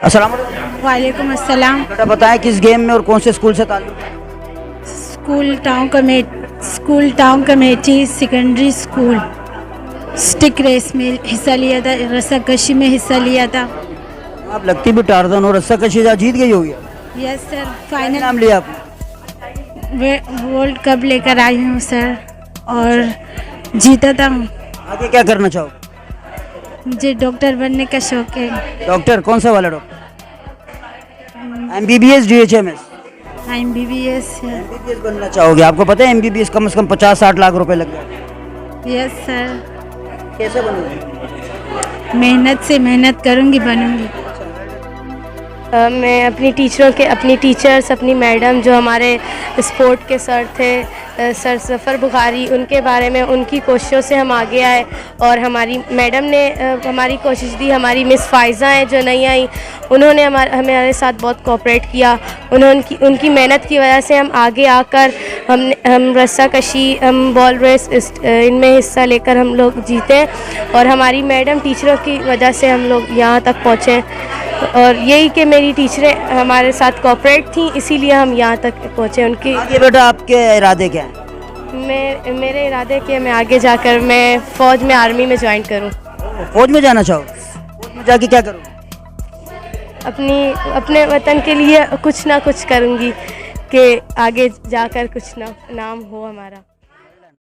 अस्सलाम वालेकुम। वालेकुम अस्सलाम। बेटा बताएं किस गेम में और कौन से स्कूल से ताल्लुक है? School town committee secondary school stick race में हिस्सा लिया था, रस्साकशी में हिस्सा लिया था। आप लगती भी टार्जन और रस्सा कशी जीत गई होगी। यस सर, क्या फाइनल नाम लिया आपने? वर्ल्ड कप लेकर आई हूँ सर और जीता था। आगे क्या करना चाहोगे? मुझे डॉक्टर बनने का शौक है। डॉक्टर कौन सा वाला doctor? MBBS DHMS? MBBS। MBBS बनना चाहोगे? आपको पता है MBBS कम से कम 50-60 लाख रुपए लग जाते। यस सर, कैसे बनोगे? मेहनत करूँगी, बनूँगी। मैं अपनी टीचर्स, अपनी मैडम जो हमारे स्पोर्ट के सर थे, सर ज़फ़र बुखारी, उनके बारे में उनकी कोशिशों से हम आगे आए और हमारी मैडम ने हमारी कोशिश दी। हमारी मिस फ़ाइज़ा हैं जो नहीं आई, उन्होंने हमारे साथ बहुत कोऑपरेट किया। उनकी मेहनत की वजह से हम आगे आकर हम रस्साकशी, हम बॉल रेस इनमें हिस्सा लेकर हम लोग जीते और हमारी मैडम टीचरों की वजह से हम लोग यहाँ तक पहुँचे और यही कि मेरी टीचरें हमारे साथ कोऑपरेट थी, इसीलिए हम यहाँ तक पहुँचे। उनकी आगे बेटा आपके इरादे क्या हैं? मेरे इरादे कि मैं आगे जाकर मैं फ़ौज में, आर्मी में ज्वाइन करूँ। फौज में जाना चाहोगे? फौज में जाके क्या करोगे? अपने वतन के लिए कुछ ना कुछ करूँगी कि आगे जाकर कुछ नाम हो हमारा।